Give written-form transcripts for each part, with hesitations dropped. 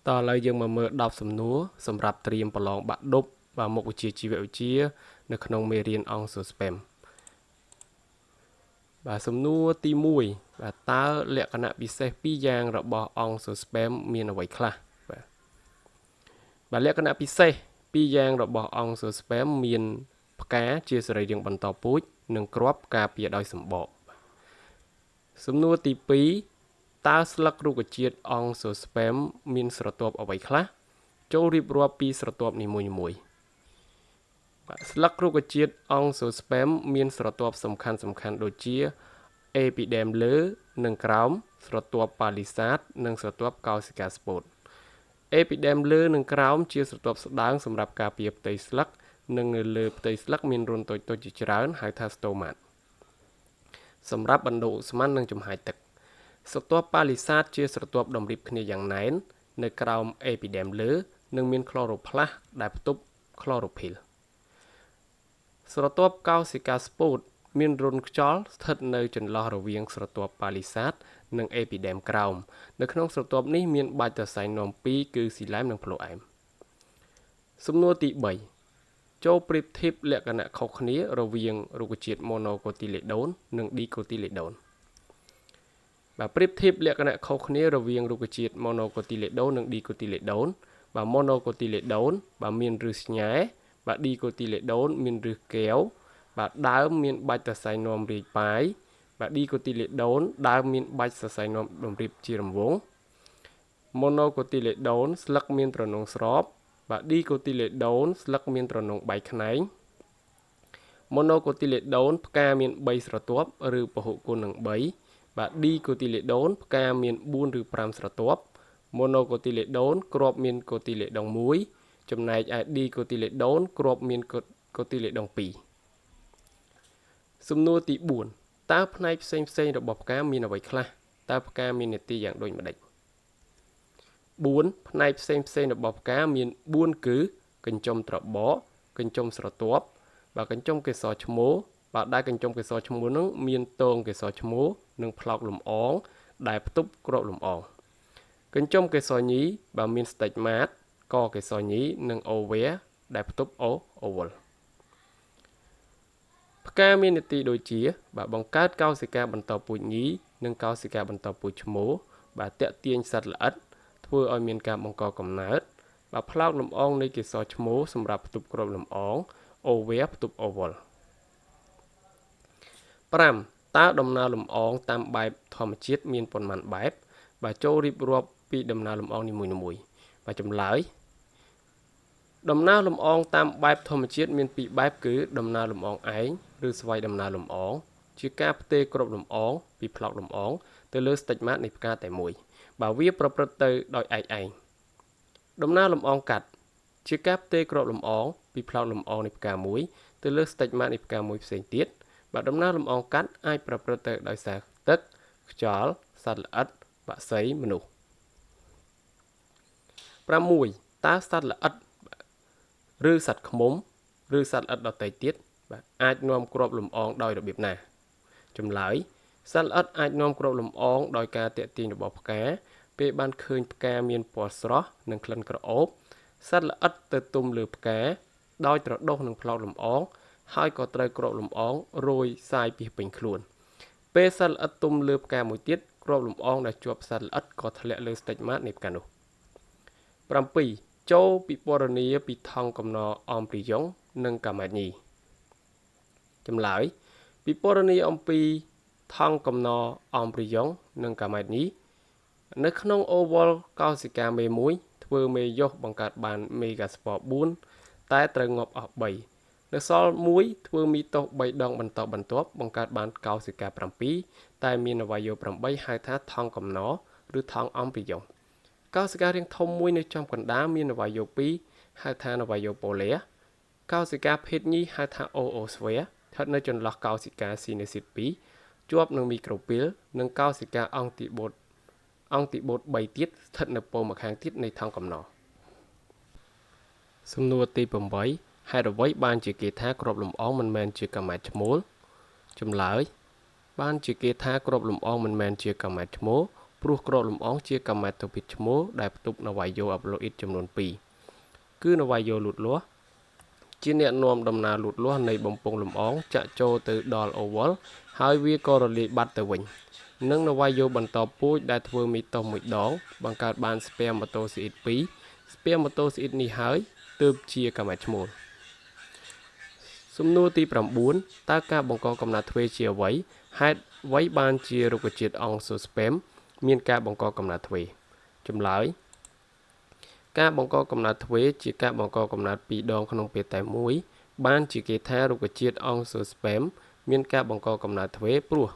តើឥឡូវយើងមកមើល10សំណួរសម្រាប់ត្រៀមប្រឡងបាក់ឌុបvà មុខវិជ្ជាជីវវិទ្យានៅក្នុងមេរៀនអង្គសួរ spam បាទសំណួរទី1បាទតើលក្ខណៈពិសេស2យ៉ាងរបស់អង្គសួរ spam មានអ្វីខ្លះបាទលក្ខណៈពិសេស2យ៉ាងរបស់អង្គសួរ spam មានផ្កាជាសរីរាង្គបន្តពូជនិងគ្រាប់ការពារដោយសម្បកសំណួរទី2តើស្លឹករុក្ខជាតិអង្គសួរ spam មានស្រទាប់អ្វីខ្លះចូលរៀបរាប់ពីស្រទាប់នីមួយៗបាទស្លឹករុក្ខជាតិអង្គសួរ spam មានស្រទាប់សំខាន់ដូចជា epiderm លើនិងក្រោមស្រទាប់ palisade និងស្រទាប់ causica spot epiderm លើនិងក្រោមជាស្រទាប់ស្ដើងសម្រាប់ការពារផ្ទៃស្លឹកនិងនៅលើផ្ទៃស្លឹកមានរន្ធតូចៗជាច្រើនហៅថា stomata សម្រាប់បណ្ដូលឧស្ម័ននិងចំហាយទឹកស្រទាប់ palisade ជាស្រទាប់តម្រៀបគ្នាយ៉ាងណែននៅក្រោម epiderm លើនិងមាន chloroplast ដែលផ្ទុក chlorophyll ស្រទាប់ causica spot មានរន្ធខ្យល់ស្ថិតនៅចន្លោះរវាងស្រទាប់ palisade និង epiderm ក្រោមនៅក្នុងស្រទាប់នេះមានបាច់សរសៃនាំ2គឺស៊ីឡែមនិងផ្លូអែមសំណួរទី3ចូលប្រៀបធៀបលក្ខណៈខុសគ្នារវាងរុក្ខជាតិ monocotyledone និង dicotyledone បាទប្រៀបធៀបលក្ខណៈខុសគ្នារវាងរុក្ខជាតិ monocotyledone និង dicotyledone បាទ monocotyledone បាទមានឫសស្ញែបាទ dicotyledone មានឫសកែវបាទដើមមានបាច់សរសៃនាំរាយប៉ាយបាទ dicotyledone ដើមមានបាច់សរសៃនាំតម្រៀបជារង្វង់ monocotyledone ស្លឹកមានទ្រនុងស្របបាទ dicotyledone ស្លឹកមានទ្រនុងបែកខ្នែង monocotyledone ផ្កាមាន3ស្រទាប់ឬពហុគុណនឹង3បាទ dicotyledone ផ្កាមាន4ឬ5ស្រទាប់ monocotyledone គ្រាប់មាន cotyledon 1ចំណែកឯ dicotyledone គ្រាប់មាន cotyledon 2សំណួរទី4តើផ្នែកផ្សេងៗរបស់ផ្កាមានអ្វីខ្លះតើផ្កាមាននាទីយ៉ាងដូចម្តេច4ផ្នែកផ្សេងៗរបស់ផ្កាមាន4គឺកញ្ចុំត្របកកញ្ចុំស្រទាប់បាទកញ្ចុំកេសរឈ្មោលបាទដែលកញ្ចុំកេសរឈ្មោលនឹងមានតងកេសរឈ្មោលនិងផ្លោកលំអងដែលផ្ទុកគ្រាប់លំអងកញ្ចុំកេសរញីបាទមាន stigmat កកេសរញីនិង ovule ដែលផ្ទុក ovule ផ្កាមាននាទីដូចជាបាទបង្កើតកោសិកាបន្តពូជញីនិងកោសិកាបន្តពូជឈ្មោលបាទតាក់ទាញសត្វល្អិតធ្វើឲ្យមានការបង្កកំណើតបាទផ្លោកលំអងនៃកេសរឈ្មោលសម្រាប់ផ្ទុកគ្រាប់លំអង ovule ផ្ទុក ovule 5តើដំណើរលំអងតាមបែបធម្មជាតិមានប៉ុន្មានបែបបាទចូលរៀបរាប់ពីដំណើរលំអងនីមួយៗបាទចម្លើយដំណើរលំអងតាមបែបធម្មជាតិមាន2បែបគឺដំណើរលំអងឯងឬស្វ័យដំណើរលំអងជាការផ្ទេរគ្រាប់លំអងពីផ្លោកលំអងទៅលើ stigma នៃផ្កាតែមួយបើវាប្រព្រឹត្តទៅដោយឯងដំណើរលំអងកាត់ជាការផ្ទេរគ្រាប់លំអងពីផ្លោកលំអងនៃផ្កាមួយទៅលើ stigma នៃផ្កាមួយផ្សេងទៀតបាទដំណើរលំអងកាត់អាចប្រព្រឹត្តទៅដោយសារទឹកខ្យល់សត្វល្អិតបក្សីមនុស្ស6តើសត្វល្អិតឬសត្វឃ្មុំឬសត្វល្អិតដទៃទៀតបាទអាចនាំគ្រាប់លំអងដោយរបៀបណាចម្លើយសត្វល្អិតអាចនាំគ្រាប់លំអងដោយការទាក់ទាញរបស់ផ្កាពេលបានឃើញផ្កាមានពណ៌ស្រស់និងក្លិនក្រអូបសត្វល្អិតទៅទុំលើផ្កាដោយត្រដុសនឹងផ្លោកលំអងហើយក៏ត្រូវគ្រាប់លំអងរោយសាយពីពេញខ្លួនពេលសត្វល្អិតទុំលើផ្កាមួយទៀតគ្រាប់លំអងដែលជាប់សត្វល្អិតក៏ធ្លាក់លើ stigma នៃផ្កានោះ7ចូលពិពណ៌នាពីថង់កំណរអមព្រីយ៉ុងនិងកាម៉ែតញីចម្លើយពិពណ៌នាអំពីថង់កំណរអមព្រីយ៉ុងនិងកាម៉ែតញីនៅក្នុង ovule កោសិកាមេ1ធ្វើមេយុសបង្កើតបាន megaspore 4តែត្រូវងាប់អស់3នៅសល់1ធ្វើមីតូស3ដងបន្តបន្ទាប់បង្កើតបានកោសិកា7តែមានអវយវ8ហៅថាថង់កំណរឬថង់អមព្រីយ៉ុងកោសិការាងធំមួយនៅចំកណ្ដាលមានអវយវ2ហៅថាអវយវប៉ូឡេកោសិកាភេទញីហៅថា oosphere ស្ថិតនៅចន្លោះកោសិកាស៊ីនេស៊ីត2ជាប់នឹងមីក្រូពីលនិងកោសិកាអង់ទីបូត3ទៀតស្ថិតនៅពោម្ខាងទៀតនៃថង់កំណរសំណួរទី8ហេតុអ្វីបានជាគេថាគ្រាប់លំអងមិនមែនជាកាម៉ែតឈ្មោលចម្លើយបានជាគេថាគ្រាប់លំអងមិនមែនជាកាម៉ែតឈ្មោល ព្រោះក្របលំអងជាកាម៉ាតូភិតឈ្មោះដែលផ្ទុកនវាយោអាប់ឡូអ៊ីតចំនួន2គឺនវាយោលូតលាស់ជាអ្នកនាំដំណើរលូតលាស់នៃបំពង់លំអងចាក់ចូលទៅដល់អូវ៉ាល់ហើយវាក៏រលាយបាត់ទៅវិញនិងនវាយោបន្តពូជដែលធ្វើមីតុសមួយដងបង្កើតបានស្ពែម៉ូតូស៊ីអ៊ីត2ស្ពែម៉ូតូស៊ីអ៊ីតនេះហើយទើបជាកាម៉ាត់ឈ្មោលសំណួរទី9តើការបង្កកំណើតទ្វេជាអ្វីហេតុអ្វីបានជារុក្ខជាតិអង្គសូស្ពែមមានការបង្កកំណើតទ្វេចម្លើយការបង្កកំណើតទ្វេជាការបង្កកំណើត2ដងក្នុងពេលតែមួយបានជាគេថារុក្ខជាតិអង្គសូស្ពែមមានការបង្កកំណើតទ្វេព្រោះ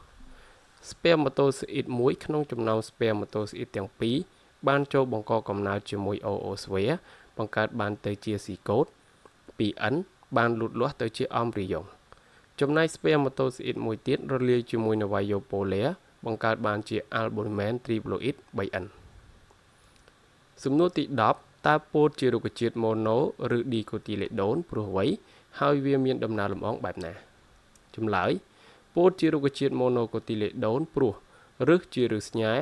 ស្ពែម៉ូតូស៊ីអ៊ីតមួយក្នុងចំណោមស្ពែម៉ូតូស៊ីអ៊ីតទាំងពីរបានចូលបង្កកំណើតជាមួយអូអូស្វែរបង្កើតបានទៅជាស៊ីកូត 2N បានលូតលាស់ទៅជាអមរីយ៉ុងចំណែកស្ពែម៉ូតូស៊ីអ៊ីតមួយទៀតរលាយជាមួយនវាយោប៉ូឡែបង្កើតបានជាអាល់ប៊ូមែនទ្រីប្លូអ៊ីត 3N សំណួរទី10តើពោតជារុក្ខជាតិម៉ូណូឬឌីកូទីលេដូនព្រោះអ្វីហើយវាមានដំណើរលំអងបែបណាចម្លើយពោតជារុក្ខជាតិម៉ូណូកូទីលេដូនព្រោះឫសជាឫសស្ញែ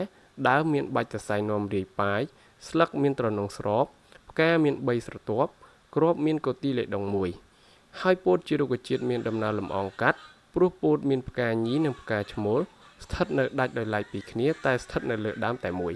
ដើមមានបាច់សរសៃនាំរាយប៉ាយស្លឹកមានទ្រនុងស្របផ្កាមាន3ស្រទាប់គ្រាប់មានកូទីលេដូន1ហើយពោតជារុក្ខជាតិមានដំណើរលំអងកាត់ព្រោះពោតមានផ្កាញីនិងផ្កាឈ្មោលស្ថិតនៅដាច់ដោយឡែកពីគ្នាតែស្ថិតនៅលើដើមតែមួយ